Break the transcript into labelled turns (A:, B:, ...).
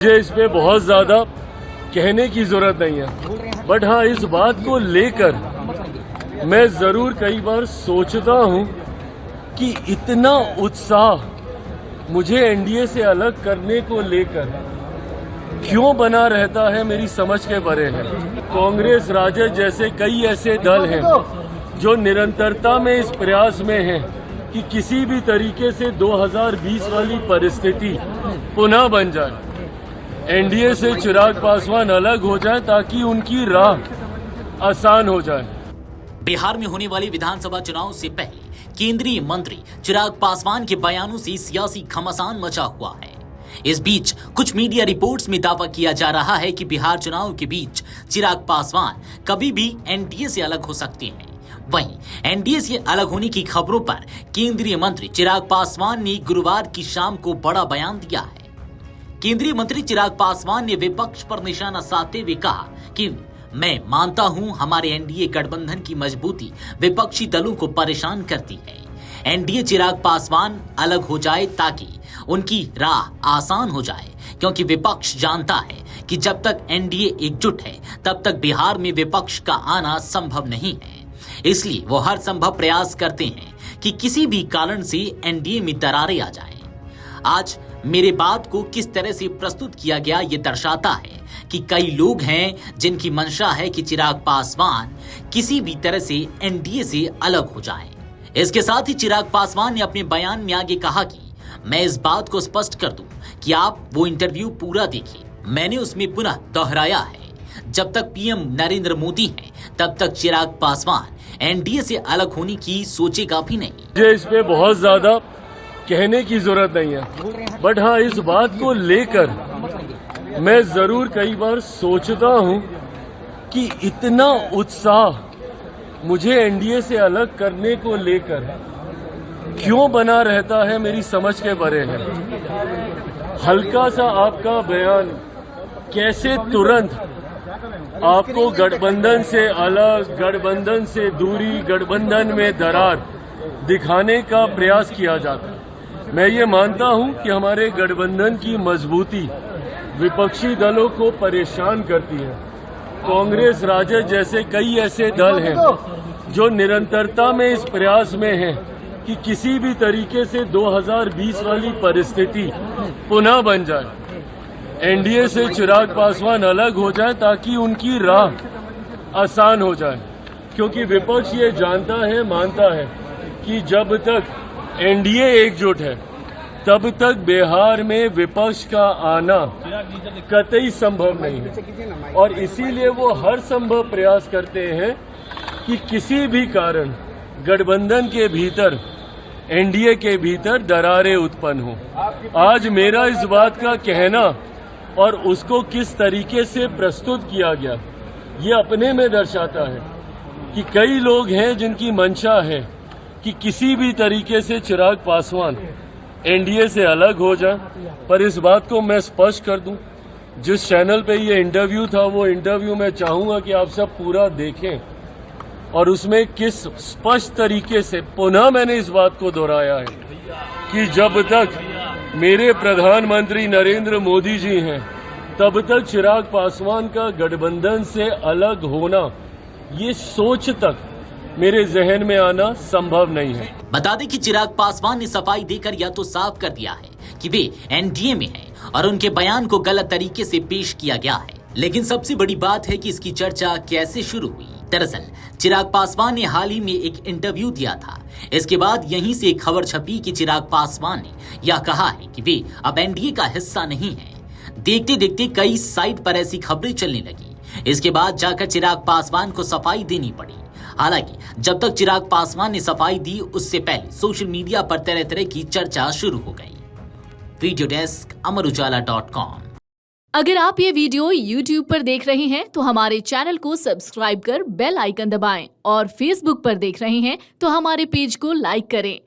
A: मुझे इस पे बहुत ज़्यादा कहने की ज़रूरत नहीं है, बट हाँ, इस बात को लेकर मैं ज़रूर कई बार सोचता हूँ कि इतना उत्साह मुझे एनडीए से अलग करने को लेकर क्यों बना रहता है, मेरी समझ के परे है। कांग्रेस, राजद जैसे कई ऐसे दल हैं जो निरंतरता में इस प्रयास में हैं कि किसी भी तरीके से 2020 वाली परिस्थिति पुनः बन जाए, एनडीए से चिराग पासवान अलग हो जाए ताकि उनकी राह आसान हो जाए।
B: बिहार में होने वाले विधानसभा चुनाव से पहले केंद्रीय मंत्री चिराग पासवान के बयानों से सियासी घमासान मचा हुआ है। इस बीच कुछ मीडिया रिपोर्ट्स में दावा किया जा रहा है कि बिहार चुनाव के बीच चिराग पासवान कभी भी एनडीए से अलग हो सकते हैं। वहीं एनडीए से अलग होने की खबरों पर केंद्रीय मंत्री चिराग पासवान ने गुरुवार की शाम को बड़ा बयान दिया है। केंद्रीय मंत्री चिराग पासवान ने विपक्ष पर निशाना साधते हुए कहा कि मैं मानता हूं हमारे एनडीए गठबंधन की मजबूती विपक्षी दलों को परेशान करती है। एनडीए चिराग पासवान अलग हो जाए ताकि उनकी राह आसान हो जाए, क्योंकि विपक्ष जानता है कि जब तक एनडीए एकजुट है तब तक बिहार में विपक्ष का आना संभव नहीं है। इसलिए वो हर संभव प्रयास करते हैं कि किसी भी कारण से एनडीए में दरारें आ जाएं। आज मेरे बात को किस तरह से प्रस्तुत किया गया ये दर्शाता है कि कई लोग हैं जिनकी मंशा है कि चिराग पासवान किसी भी तरह से एनडीए से अलग हो जाएं। इसके साथ ही चिराग पासवान ने अपने बयान में आगे कहा कि मैं इस बात को स्पष्ट कर दूं कि आप वो इंटरव्यू पूरा देखिए। मैंने उसमें पुनः दोहराया है, जब तक पीएम नरेंद्र मोदी हैं तब तक चिराग पासवान एनडीए से अलग होने की सोचेगा भी नहीं।
A: मुझे इस पे बहुत ज्यादा कहने की जरूरत नहीं है, बट हाँ, इस बात को लेकर मैं जरूर कई बार सोचता हूँ कि इतना उत्साह मुझे एनडीए से अलग करने को लेकर क्यों बना रहता है, मेरी समझ के परे है। हल्का सा आपका बयान कैसे तुरंत आपको गठबंधन से अलग, गठबंधन से दूरी, गठबंधन में दरार दिखाने का प्रयास किया जाता है। मैं ये मानता हूं कि हमारे गठबंधन की मजबूती विपक्षी दलों को परेशान करती है। कांग्रेस, राजद जैसे कई ऐसे दल हैं जो निरंतरता में इस प्रयास में हैं कि किसी भी तरीके से 2020 वाली परिस्थिति पुनः बन जाए, एनडीए से चिराग पासवान अलग हो जाए ताकि उनकी राह आसान हो जाए, क्योंकि विपक्ष ये जानता है, मानता है कि जब तक एनडीए एकजुट है तब तक बिहार में विपक्ष का आना कतई संभव नहीं है, और इसीलिए वो हर संभव प्रयास करते हैं कि किसी भी कारण गठबंधन के भीतर, एनडीए के भीतर दरारें उत्पन्न हो। आज मेरा इस बात का कहना और उसको किस तरीके से प्रस्तुत किया गया, ये अपने में दर्शाता है कि कई लोग हैं जिनकी मंशा है कि किसी भी तरीके से चिराग पासवान एनडीए से अलग हो जाए। पर इस बात को मैं स्पष्ट कर दूं, जिस चैनल पे ये इंटरव्यू था, वो इंटरव्यू मैं चाहूंगा कि आप सब पूरा देखें, और उसमें किस स्पष्ट तरीके से पुनः मैंने इस बात को दोहराया है कि जब तक मेरे प्रधानमंत्री नरेंद्र मोदी जी हैं तब तक चिराग पासवान का गठबंधन से अलग होना, ये सोच तक मेरे जहन में आना संभव नहीं है।
B: बता दें कि चिराग पासवान ने सफाई देकर या तो साफ कर दिया है कि वे एनडीए में हैं और उनके बयान को गलत तरीके से पेश किया गया है। लेकिन सबसे बड़ी बात है कि इसकी चर्चा कैसे शुरू हुई। दरअसल चिराग पासवान ने हाल ही में एक इंटरव्यू दिया था। इसके बाद यहीं से एक खबर छपी कि चिराग पासवान ने यह कहा है कि वे अब एनडीए का हिस्सा नहीं है। देखते देखते कई साइट पर ऐसी खबरें चलने लगी। इसके बाद जाकर चिराग पासवान को सफाई देनी पड़ी। हालांकि जब तक चिराग पासवान ने सफाई दी, उससे पहले सोशल मीडिया पर तरह तरह की चर्चा शुरू हो गई। Video desk अमरउजाला.com।
C: अगर आप ये वीडियो YouTube पर देख रहे हैं तो हमारे चैनल को सब्सक्राइब कर बेल आइकन दबाएं, और Facebook पर देख रहे हैं तो हमारे पेज को लाइक करें।